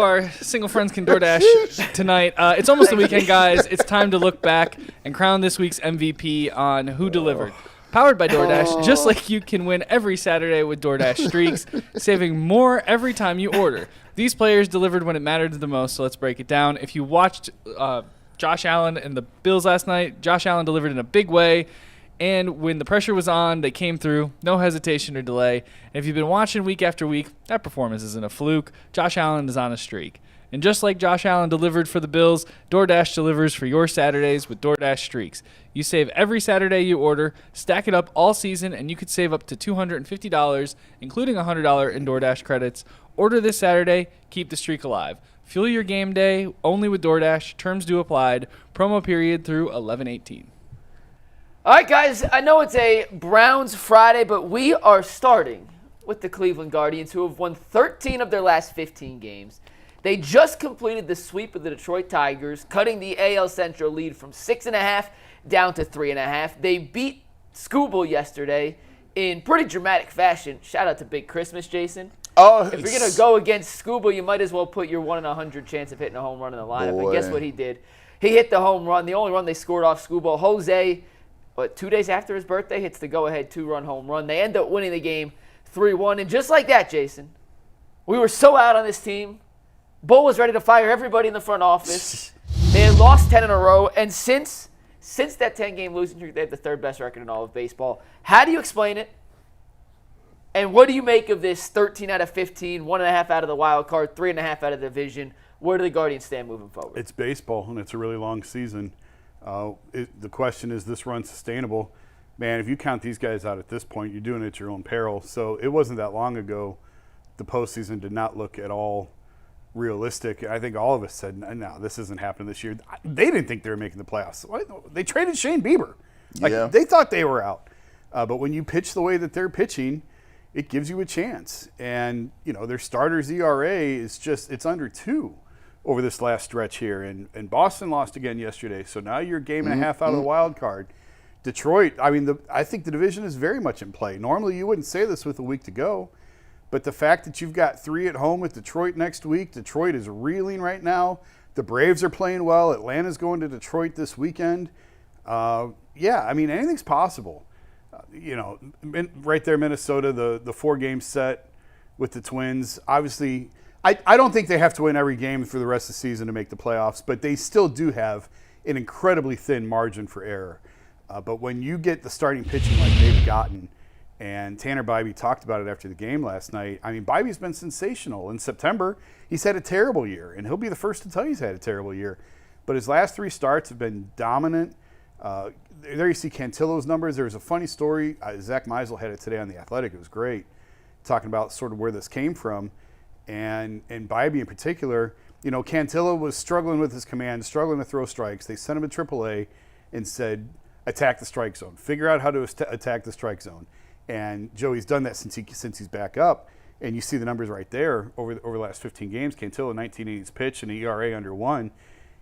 Our single friends can DoorDash tonight. It's almost the weekend, guys. It's time to look back and crown this week's MVP on Who Delivered. Powered by DoorDash, just like you can win every Saturday with DoorDash Streaks, saving more every time you order. These players delivered when it mattered the most, so let's break it down. If you watched Josh Allen and the Bills last night, Josh Allen delivered in a big way. And when the pressure was on, they came through, no hesitation or delay. And if you've been watching week after week, that performance isn't a fluke. Josh Allen is on a streak. And just like Josh Allen delivered for the Bills, DoorDash delivers for your Saturdays with DoorDash Streaks. You save every Saturday you order, stack it up all season, and you could save up to $250, including $100 in DoorDash credits. Order this Saturday, keep the streak alive. Fuel your game day only with DoorDash. Terms do apply. Promo period through 11/18. All right, guys, I know it's a Browns Friday, but we are starting with the Cleveland Guardians, who have won 13 of their last 15 games. They just completed the sweep of the Detroit Tigers, cutting the AL Central lead from 6.5 down to 3.5. They beat Skubal yesterday in pretty dramatic fashion. Shout out to Big Christmas, Jason. If you're going to go against Skubal, you might as well put your 1 in 100 chance of hitting a home run in the lineup. Boy. But guess what he did? He hit the home run, the only run they scored off Skubal. Jose, 2 days after his birthday, hits the go-ahead 2-run home run. They end up winning the game 3-1. And just like that, Jason, we were so out on this team. Bull was ready to fire everybody in the front office. They had lost 10 in a row. And since that 10-game losing streak, they have the third best record in all of baseball. How do you explain it? And what do you make of this 13 out of 15, 1.5 out of the wild card, 3.5 out of the division? Where do the Guardians stand moving forward? It's baseball, and it's a really long season. The question is this run sustainable? Man, if you count these guys out at this point, you're doing it at your own peril. So it wasn't that long ago the postseason did not look at all realistic. I think all of us said, no, this isn't happening this year. They didn't think they were making the playoffs. They traded Shane Bieber. They thought they were out. But when you pitch the way that they're pitching, it gives you a chance. And, their starters ERA is it's under 2 over this last stretch here. And Boston lost again yesterday. So now you're a game and a half out of the wild card. Detroit, I think the division is very much in play. Normally you wouldn't say this with a week to go. But the fact that you've got 3 at home with Detroit next week, Detroit is reeling right now. The Braves are playing well. Atlanta's going to Detroit this weekend. Anything's possible. Right there, Minnesota, the 4-game set with the Twins. Obviously, I don't think they have to win every game for the rest of the season to make the playoffs, but they still do have an incredibly thin margin for error. But when you get the starting pitching like they've gotten, and Tanner Bybee talked about it after the game last night. Bybee's been sensational. In September, he's had a terrible year, and he'll be the first to tell you he's had a terrible year. But his last 3 starts have been dominant. There you see Cantillo's numbers. There was a funny story. Zach Meisel had it today on The Athletic. It was great, talking about sort of where this came from. And Bybee in particular, Cantillo was struggling with his command, struggling to throw strikes. They sent him to AAA and said, attack the strike zone. Figure out how to attack the strike zone. And Joey's done that since he's back up. And you see the numbers right there over the last 15 games. Cantillo, 19 innings pitched and an ERA under 1.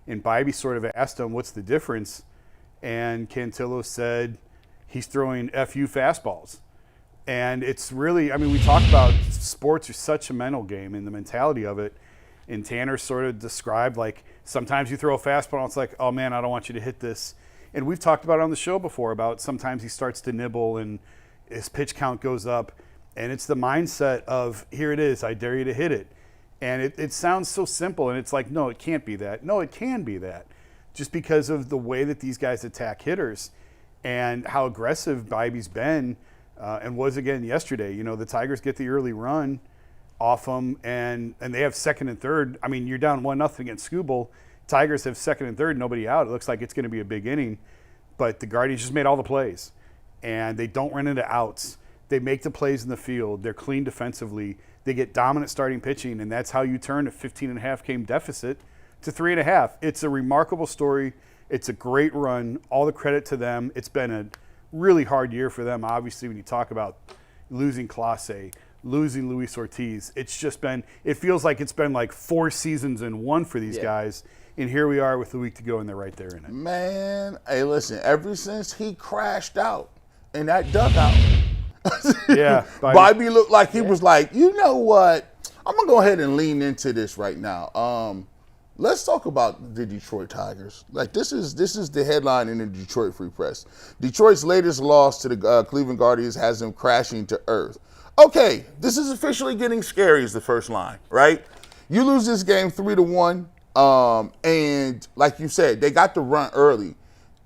And Bybee sort of asked him, what's the difference? And Cantillo said, he's throwing FU fastballs. And it's really, we talk about sports are such a mental game and the mentality of it. And Tanner sort of described, sometimes you throw a fastball and it's like, oh man, I don't want you to hit this. And we've talked about it on the show before about sometimes he starts to nibble and his pitch count goes up, and it's the mindset of, here it is, I dare you to hit it. And it sounds so simple, and it's like, no, it can't be that. No, it can be that, just because of the way that these guys attack hitters and how aggressive Bybee's been and was again yesterday. The Tigers get the early run off them, and they have second and third. You're down 1-0 against Skubal. Tigers have second and third, nobody out. It looks like it's going to be a big inning, but the Guardians just made all the plays. And they don't run into outs. They make the plays in the field. They're clean defensively. They get dominant starting pitching, and that's how you turn a 15.5 game deficit to 3.5. It's a remarkable story. It's a great run. All the credit to them. It's been a really hard year for them, obviously, when you talk about losing Clase, losing Luis Ortiz. It feels like it's been like 4 seasons in one for these guys. And here we are with a week to go, and they're right there in it. Man, hey, listen, ever since he crashed out in that dugout, yeah, Bybee looked like he was like, you know what? I'm gonna go ahead and lean into this right now. Let's talk about the Detroit Tigers. Like this is the headline in the Detroit Free Press. Detroit's latest loss to the Cleveland Guardians has them crashing to earth. Okay, this is officially getting scary. Is the first line, right? You lose this game 3-1, and like you said, they got the run early.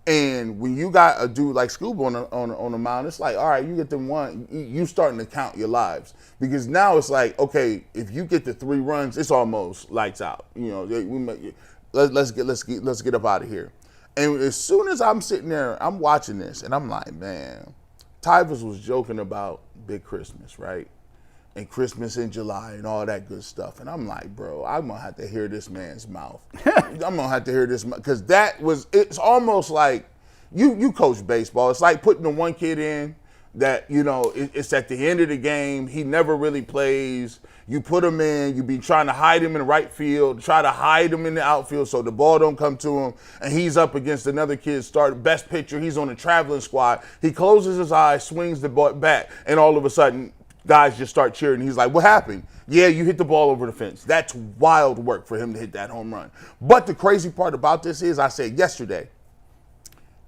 And when you got a dude like Skubal on the mound, it's like, all right, you get them one, you starting to count your lives. Because now it's like, okay, if you get the 3 runs, it's almost lights out. Let's get up out of here. And as soon as I'm sitting there, I'm watching this, and I'm like, man, Tyvus was joking about Big Christmas, right? And Christmas in July and all that good stuff. And I'm like, bro, I'm going to have to hear this man's mouth. I'm going to have to hear this, because it's almost like you coach baseball. It's like putting the one kid in that, it's at the end of the game. He never really plays. You put him in, you be trying to hide him in the right field, try to hide him in the outfield so the ball don't come to him, and he's up against another kid, best pitcher, he's on the traveling squad. He closes his eyes, swings the ball back, and all of a sudden, guys just start cheering. He's like, what happened? Yeah, you hit the ball over the fence. That's wild work for him to hit that home run. But the crazy part about this is, I said yesterday,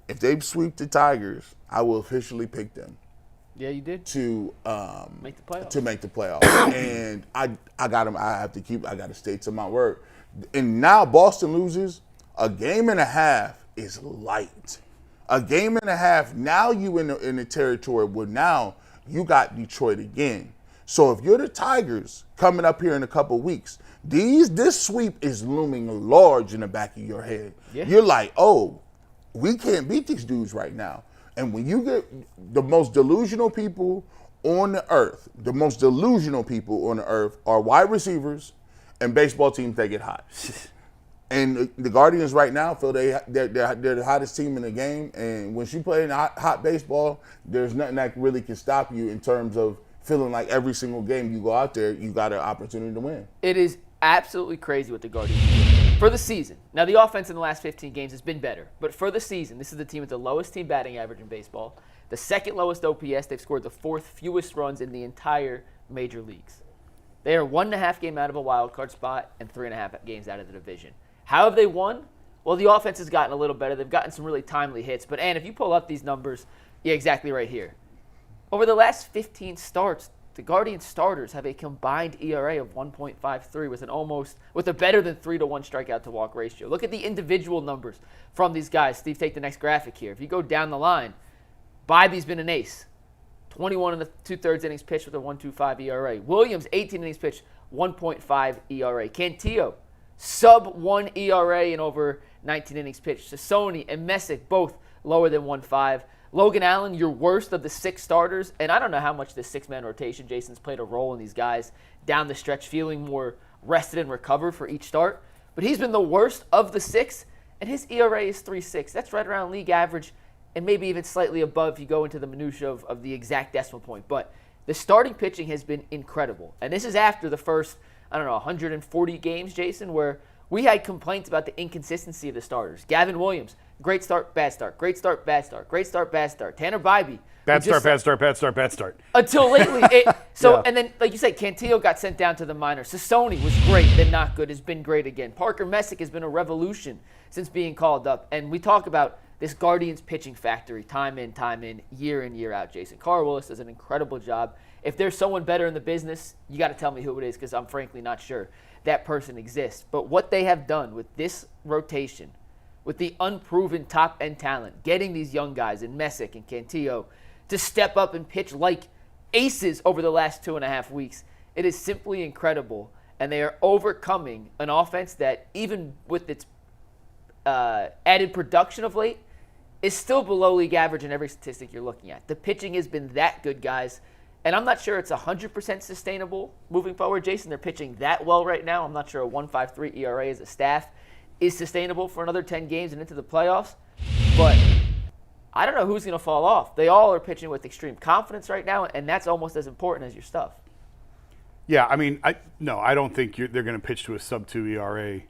if they sweep the Tigers, I will officially pick them. Yeah, you did. To make the playoffs. And I got them. I got to stay to my word. And now Boston loses. A game and a half is light. A game and a half. Now you in the territory where now you got Detroit again. So if you're the Tigers coming up here in a couple weeks, this sweep is looming large in the back of your head. Yeah. You're like, oh, we can't beat these dudes right now. And when you get the most delusional people on the earth, are wide receivers and baseball teams that get hot. And the Guardians right now feel they're the hottest team in the game. And when you play in hot baseball, there's nothing that really can stop you in terms of feeling like every single game you go out there, you got an opportunity to win. It is absolutely crazy what the Guardians do. For the season, now the offense in the last 15 games has been better, but for the season, this is the team with the lowest team batting average in baseball, the second lowest OPS. They've scored the 4th fewest runs in the entire major leagues. They are 1.5 game out of a wild card spot and 3.5 games out of the division. How have they won? Well, the offense has gotten a little better. They've gotten some really timely hits. But, Ann, if you pull up these numbers, yeah, exactly right here. Over the last 15 starts, the Guardians starters have a combined ERA of 1.53 with a better than 3-to-1 strikeout to walk ratio. Look at the individual numbers from these guys. Steve, take the next graphic here. If you go down the line, Bibby's been an ace. 21 in the 2/3 innings pitched with a 1.25 ERA. Williams, 18 innings pitched, 1.5 ERA. Cantillo, sub-1 ERA in over 19 innings pitched. Sassoni and Messick, both lower than 1.5. Logan Allen, your worst of the 6 starters, and I don't know how much this 6-man rotation, Jason's played a role in these guys down the stretch, feeling more rested and recovered for each start, but he's been the worst of the 6, and his ERA is 3.6. That's right around league average, and maybe even slightly above if you go into the minutia of the exact decimal point. But the starting pitching has been incredible, and this is after the first, 140 games, Jason, where we had complaints about the inconsistency of the starters. Gavin Williams, great start, bad start, great start, bad start, great start, bad start. Tanner Bybee. Bad start. Until lately. And then, like you said, Cantillo got sent down to the minors. Sassoni was great, then not good, has been great again. Parker Messick has been a revolution since being called up. And we talk about this Guardians pitching factory time in, year in, year out, Jason. Carl Willis does an incredible job. If there's someone better in the business, you got to tell me who it is, because I'm frankly not sure that person exists. But what they have done with this rotation, with the unproven top-end talent, getting these young guys in Messick and Cantillo to step up and pitch like aces over the last 2.5 weeks, it is simply incredible. And they are overcoming an offense that, even with its added production of late, is still below league average in every statistic you're looking at. The pitching has been that good, guys. And I'm not sure it's 100% sustainable moving forward. Jason, they're pitching that well right now. I'm not sure a 1.53 ERA as a staff is sustainable for another 10 games and into the playoffs. But I don't know who's going to fall off. They all are pitching with extreme confidence right now, and that's almost as important as your stuff. Yeah, I mean, I don't think they're going to pitch to a sub-2 ERA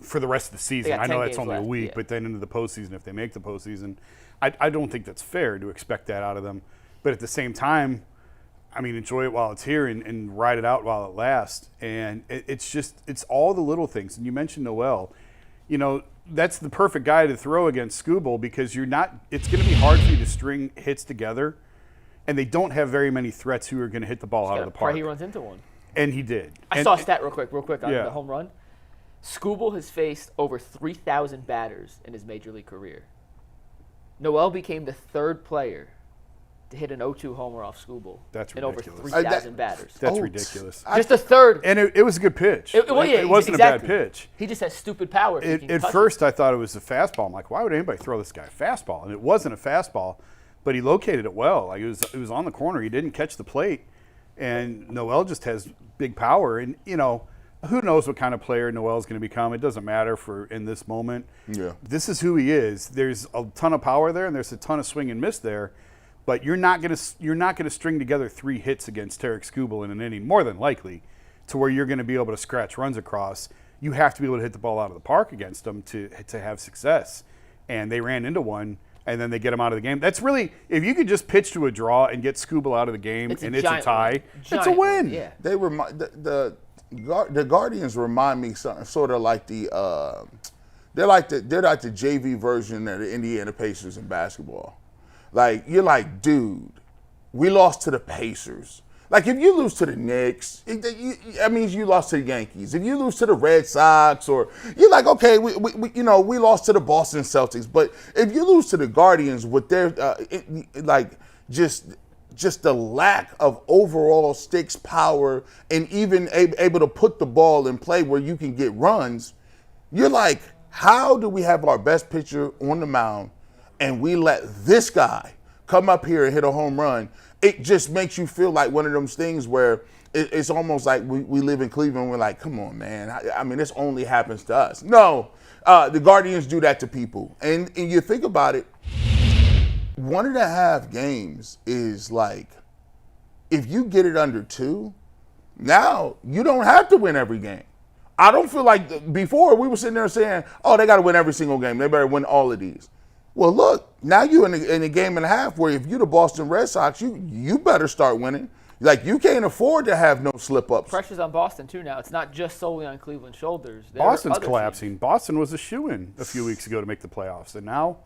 for the rest of the season. I know that's only a week, but then into the postseason, if they make the postseason, I don't think that's fair to expect that out of them. But at the same time, I mean, enjoy it while it's here and ride it out while it lasts. And it's all the little things. And you mentioned Noel. You know, that's the perfect guy to throw against Skubal because it's going to be hard for you to string hits together. And they don't have very many threats who are going to hit the ball out of the park. He runs into one. And he did. I saw a stat real quick on Yeah. the home run. Skubal has faced over 3,000 batters in his major league career. Noel became the third player to hit an 0-2 homer off Skubal That's in over ridiculous. 3,000 batters. That's ridiculous. Just a third. And it was a good pitch. It wasn't exactly. a bad pitch. He just has stupid power. if he can At touch first, I thought it was a fastball. I'm like, why would anybody throw this guy a fastball? And it wasn't a fastball, but he located it well. Like it was on the corner. He didn't catch the plate. And Noel just has big power. And, you know, who knows what kind of player Noel's going to become. It doesn't matter in this moment. Yeah. This is who he is. There's a ton of power there, and there's a ton of swing and miss there. But you're not going to string together 3 hits against Tarik Skubal in an inning, more than likely, to where you're going to be able to scratch runs across. You have to be able to hit the ball out of the park against them to have success. And they ran into one, and then they get him out of the game. That's really, if you could just pitch to a draw and get Skubal out of the game, It's a and it's a giant tie, win. it's a Giant win. Yeah. They remind the Guardians remind me sort of like they're like the JV version of the Indiana Pacers in basketball. Like you're like, dude, we lost to the Pacers. Like if you lose to the Knicks, that means you lost to the Yankees. If you lose to the Red Sox, or you're like, okay, we lost to the Boston Celtics. But if you lose to the Guardians with their just the lack of overall sticks power and even able to put the ball in play where you can get runs, you're like, how do we have our best pitcher on the mound and we let this guy come up here and hit a home run? It just makes you feel like one of those things where it's almost like we live in Cleveland. We're like, come on, man. I mean, this only happens to us. No, the Guardians do that to people. And you think about it, 1.5 games is like, if you get it under 2, now you don't have to win every game. I don't feel like before we were sitting there saying, oh, they got to win every single game. They better win all of these. Well, look, now you're in a game and a half where if you're the Boston Red Sox, you better start winning. Like, you can't afford to have no slip-ups. Pressure's on Boston, too, now. It's not just solely on Cleveland's shoulders. Boston's collapsing. Teams. Boston was a shoo-in a few weeks ago to make the playoffs, and now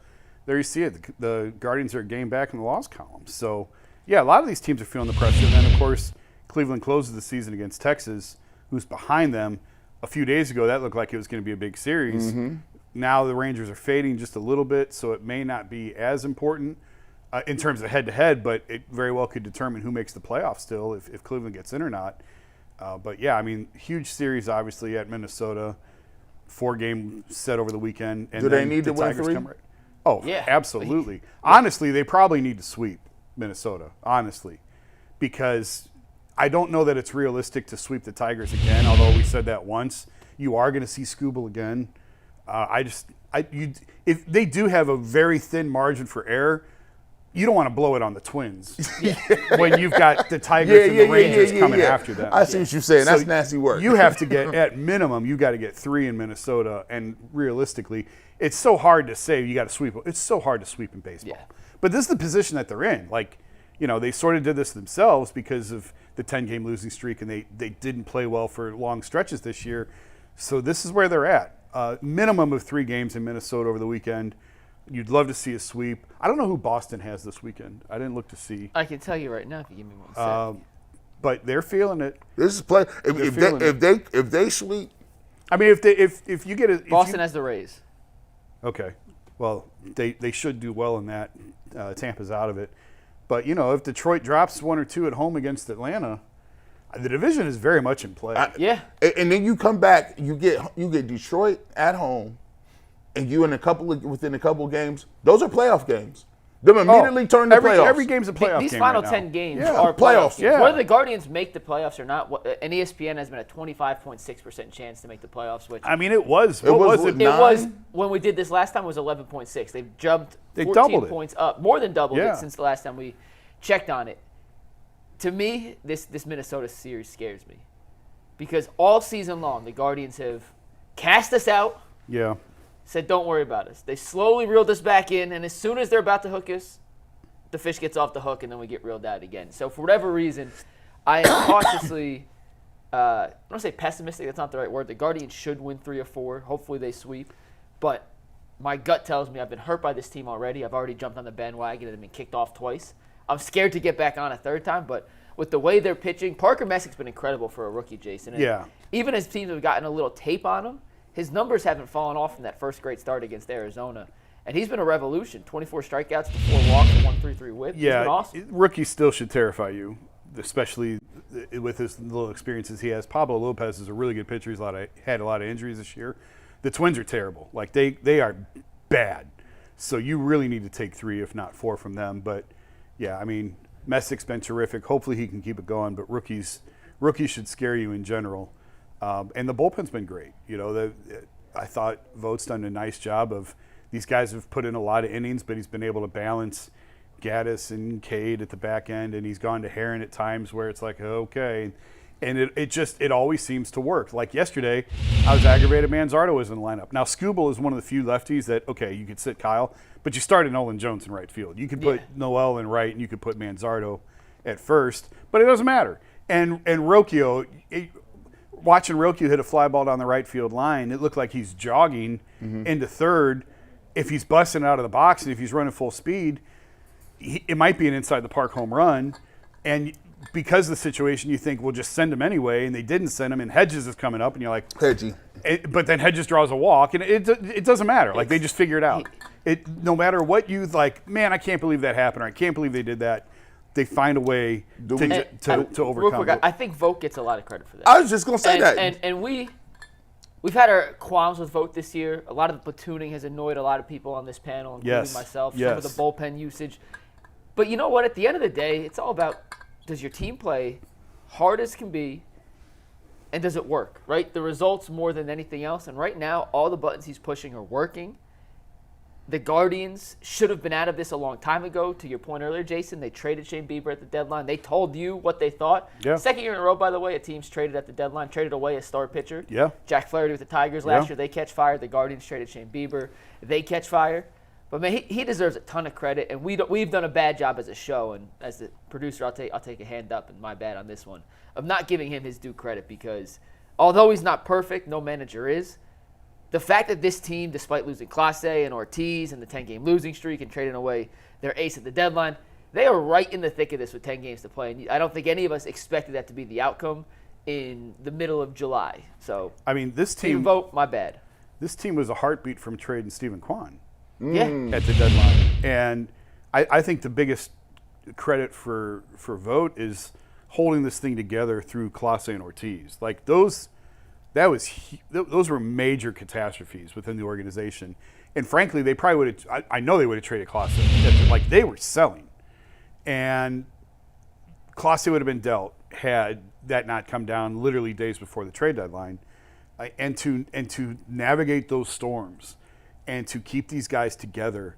there you see it. The Guardians are a game back in the loss column. So, yeah, a lot of these teams are feeling the pressure. And then, of course, Cleveland closes the season against Texas, who's behind them. A few days ago, that looked like it was going to be a big series. Mm-hmm. Now the Rangers are fading just a little bit, so it may not be as important in terms of head-to-head, but it very well could determine who makes the playoffs still, if Cleveland gets in or not. But, yeah, I mean, huge series, obviously, at Minnesota. 4-game set over the weekend. And do they need to win 3? Oh, yeah, absolutely. Honestly, they probably need to sweep Minnesota, honestly, because I don't know that it's realistic to sweep the Tigers again, although we said that once. You are going to see Skubal again. If they do have a very thin margin for error, you don't want to blow it on the Twins when you've got the Tigers and the Rangers coming after them. I see what you're saying. That's nasty work. You have to get, at minimum, you got to get 3 in Minnesota, and realistically, it's so hard to say you got to sweep. It's so hard to sweep in baseball. Yeah. But this is the position that they're in. Like, you know, they sort of did this themselves because of the 10-game losing streak, and they didn't play well for long stretches this year. So this is where they're at. Minimum of 3 games in Minnesota over the weekend. You'd love to see a sweep. I don't know who Boston has this weekend. I didn't look to see. I can tell you right now if you give me 1 second. But they're feeling it. This is play. If they sweep. I mean, if you get it. Boston has the Rays. Okay. Well, they should do well in that. Tampa's out of it. But, you know, if Detroit drops 1 or 2 at home against Atlanta, the division is very much in play. Yeah. And then you come back, you get Detroit at home, and you within a couple of games. Those are playoff games. Them immediately turn to playoffs. Every game's a playoff These game final right 10 games Yeah, are playoffs. playoffs. Yeah. Whether the Guardians make the playoffs or not, and ESPN has been a 25.6% chance to make the playoffs. Which I mean, it was. It was it? it was when we did this last time. It was 11.6. They've jumped 14 doubled it. points up, more than doubled Yeah. it since the last time we checked on it. To me, this Minnesota series scares me because all season long the Guardians have cast us out. Yeah. Said, don't worry about us. They slowly reeled us back in, and as soon as they're about to hook us, the fish gets off the hook and then we get reeled out again. So for whatever reason, I am cautiously, I don't want to say pessimistic, that's not the right word. The Guardians should win 3 or 4. Hopefully they sweep. But my gut tells me I've been hurt by this team already. I've already jumped on the bandwagon and been kicked off twice. I'm scared to get back on a third time, but with the way they're pitching, Parker Messick's been incredible for a rookie, Jason. And Yeah. even as teams have gotten a little tape on him, his numbers haven't fallen off from that first great start against Arizona. And he's been a revolution. 24 strikeouts to 4 walks and 1.33 whip. He's been awesome. Rookies still should terrify you, especially with his little experiences he has. Pablo Lopez is a really good pitcher. He's had a lot of injuries this year. The Twins are terrible. Like, they are bad. So you really need to take 3, if not 4 from them. But, yeah, I mean, Messick's been terrific. Hopefully he can keep it going. But rookies should scare you in general. And the bullpen's been great. You know, I thought Vogt's done a nice job of – these guys have put in a lot of innings, but he's been able to balance Gaddis and Cade at the back end, and he's gone to Herron at times where it's like, okay. And it always seems to work. Like yesterday, I was aggravated Manzardo was in the lineup. Now, Skubal is one of the few lefties that, okay, you could sit Kyle, but you started Nolan Jones in right field. You could put Noel in right, and you could put Manzardo at first, but it doesn't matter. And Rocchio, watching Rocchio hit a fly ball down the right field line, it looked like he's jogging into third. If he's busting out of the box and if he's running full speed, it might be an inside the park home run. And because of the situation, you think, well, just send him anyway. And they didn't send him, and Hedges is coming up, and you're like, Hedgie. But then Hedges draws a walk, and it doesesn't matter. Like, they just figure it out. No matter what you like, man, I can't believe that happened, or I can't believe they did that. They find a way to overcome Real quick, it. I think Vogt gets a lot of credit for that. I was just going to say that. And we've had our qualms with Vogt this year. A lot of the platooning has annoyed a lot of people on this panel, including myself. Some of the bullpen usage. But you know what? At the end of the day, it's all about, does your team play hard as can be, and does it work, right? The results more than anything else. And right now, all the buttons he's pushing are working. The Guardians should have been out of this a long time ago. To your point earlier, Jason, they traded Shane Bieber at the deadline. They told you what they thought. Yeah. Second year in a row, by the way, a team's traded at the deadline, traded away a star pitcher. Yeah. Jack Flaherty with the Tigers last year, they catch fire. The Guardians traded Shane Bieber. They catch fire. But, man, he deserves a ton of credit, and we've done a bad job as a show. And as the producer, I'll take a hand up, and my bad on this one, of not giving him his due credit because although he's not perfect, no manager is, the fact that this team, despite losing Clase and Ortiz and the 10-game losing streak and trading away their ace at the deadline, they are right in the thick of this with 10 games to play. And I don't think any of us expected that to be the outcome in the middle of July. So, I mean, this team Vogt, my bad. This team was a heartbeat from trading Stephen Kwan Yeah. at the deadline. And I think the biggest credit for Vogt is holding this thing together through Clase and Ortiz. Like, those were major catastrophes within the organization. And frankly, they probably would have, I know they would have traded Clase. Like, they were selling. And Clase would have been dealt had that not come down literally days before the trade deadline. And to navigate those storms and to keep these guys together,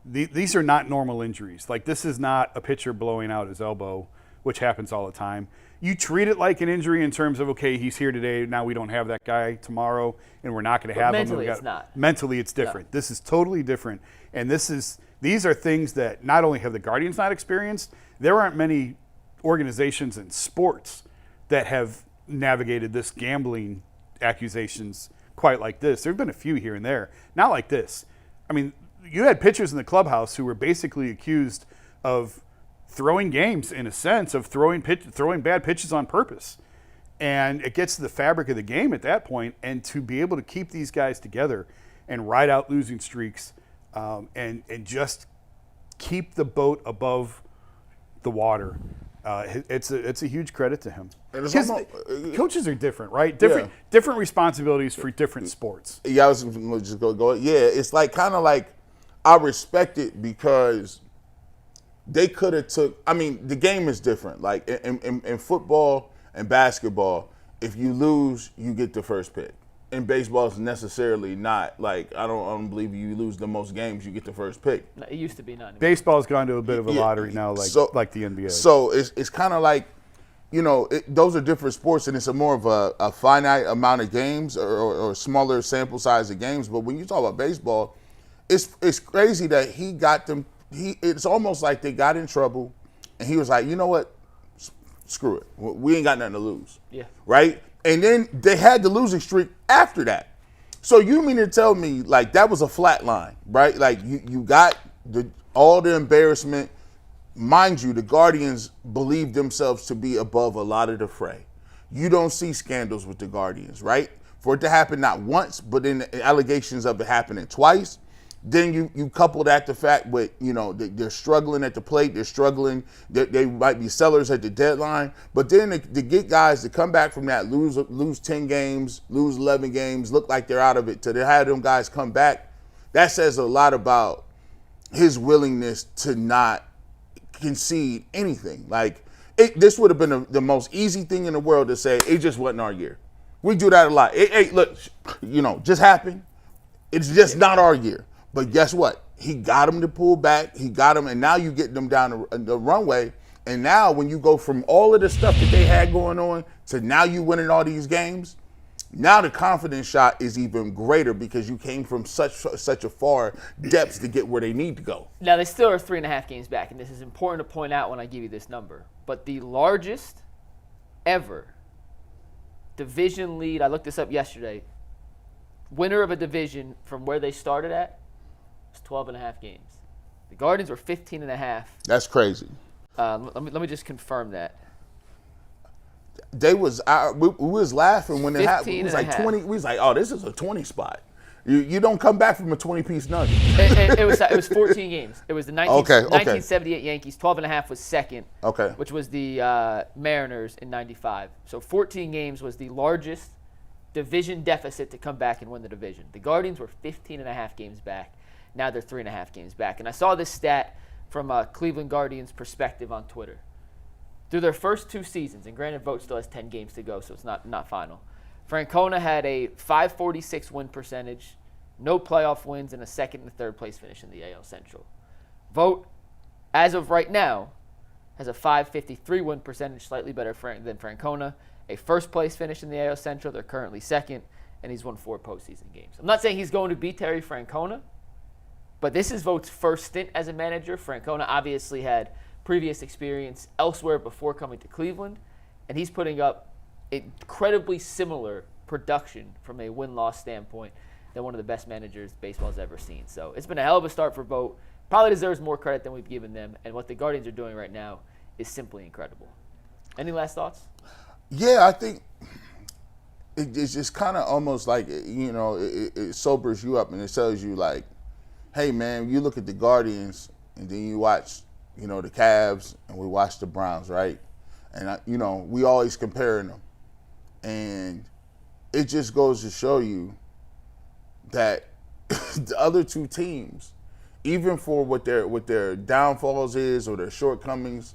these are not normal injuries. Like, this is not a pitcher blowing out his elbow, which happens all the time. You treat it like an injury in terms of, okay, he's here today, now we don't have that guy tomorrow, and we're not going to have him. Mentally, it's not. Mentally, it's different. No. This is totally different. And these are things that not only have the Guardians not experienced, there aren't many organizations in sports that have navigated this gambling accusations quite like this. There have been a few here and there. Not like this. I mean, you had pitchers in the clubhouse who were basically accused of throwing games, in a sense, of throwing bad pitches on purpose. And it gets to the fabric of the game at that point, and to be able to keep these guys together and ride out losing streaks and just keep the boat above the water, it's a huge credit to him. Coaches are different, right? Different responsibilities for different sports. Yeah, I was just go. Yeah, it's like kind of like I respect it because they could have took. I mean, the game is different. Like in football and basketball, if you lose, you get the first pick. In baseball, it's necessarily not. Like, I don't believe you lose the most games, you get the first pick. No, it used to be not. Baseball's gone to a bit of a lottery now, like the NBA. So it's kind of like, those are different sports, and it's a more of a finite amount of games or smaller sample size of games. But when you talk about baseball, it's crazy that he got them it's almost like they got in trouble, and he was like, you know what? Screw it. We ain't got nothing to lose. Yeah. Right? And then they had the losing streak after that. So you mean to tell me, like, that was a flat line, right? Like, you got all the embarrassment. Mind you, the Guardians believe themselves to be above a lot of the fray. You don't see scandals with the Guardians, right? For it to happen not once, but then the allegations of it happening twice. Then you couple that the fact with, they're struggling at the plate, they're struggling, they might be sellers at the deadline, but then to get guys to come back from that, lose 10 games, lose 11 games, look like they're out of it, to have them guys come back, that says a lot about his willingness to not concede anything. Like, this would have been the most easy thing in the world to say, it just wasn't our year. We do that a lot. Look, just happened. It's just not our year. But guess what? He got him to pull back. He got him, and now you get them down the runway. And now when you go from all of the stuff that they had going on to now you winning all these games, now the confidence shot is even greater because you came from such a far depths to get where they need to go. Now, they still are 3.5 games back, and this is important to point out when I give you this number. But the largest ever division lead, I looked this up yesterday, winner of a division from where they started at, was 12.5 games. The Guardians were 15.5. That's crazy. Let me just confirm that. We was laughing when it happened. It was like 15.5. 20. We was like, oh, this is a 20 spot. You don't come back from a 20-piece nugget. It was 14 games. It was the 1978 Yankees. 12.5 was second, which was the Mariners in 95. So 14 games was the largest division deficit to come back and win the division. The Guardians were 15.5 games back. Now they're 3.5 games back. And I saw this stat from a Cleveland Guardians perspective on Twitter. Through their first 2 seasons, and granted, Vogt still has 10 games to go, so it's not final. Francona had a .546 win percentage, no playoff wins, and a second and third place finish in the AL Central. Vogt, as of right now, has a .553 win percentage, slightly better than Francona, a first place finish in the AL Central. They're currently second, and he's won 4 postseason games. I'm not saying he's going to beat Terry Francona, but this is Vogt's first stint as a manager. Francona obviously had previous experience elsewhere before coming to Cleveland, and he's putting up incredibly similar production from a win-loss standpoint than one of the best managers baseball's ever seen. So it's been a hell of a start for Vogt. Probably deserves more credit than we've given them, and what the Guardians are doing right now is simply incredible. Any last thoughts? Yeah, I think it's just kind of almost like, it sobers you up and it tells you, like, hey, man, you look at the Guardians and then you watch, the Cavs and we watch the Browns, right? And, we always comparing them. And it just goes to show you that the other 2 teams, even for what their downfalls is or their shortcomings,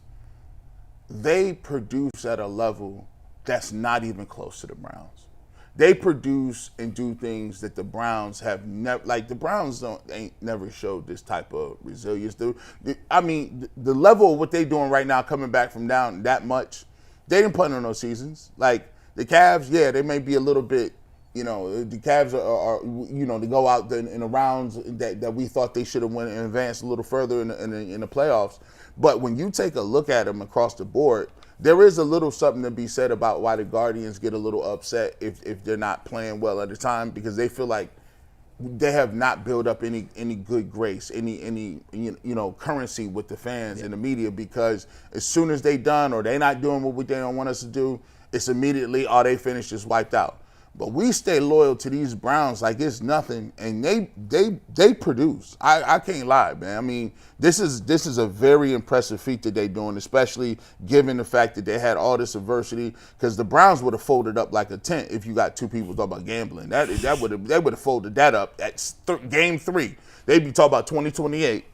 they produce at a level that's not even close to the Browns. They produce and do things that the Browns have never, like the Browns ain't never showed this type of resilience. The level of what they doing right now, coming back from down that much, they didn't put on those seasons. Like the Cavs, yeah, they may be a little bit, the Cavs are to go out in the rounds that we thought they should have went and advanced a little further in the playoffs. But when you take a look at them across the board, there is a little something to be said about why the Guardians get a little upset if they're not playing well at the time, because they feel like they have not built up any good grace, any currency with the fans and the media, because as soon as they done or they not doing what they don't want us to do, it's immediately, they finished, just wiped out. But we stay loyal to these Browns like it's nothing, and they produce. I can't lie, man. I mean, this is a very impressive feat that they're doing, especially given the fact that they had all this adversity. Because the Browns would have folded up like a tent if you got 2 people talking about gambling. They would have folded that up at game 3. They'd be talking about 2028.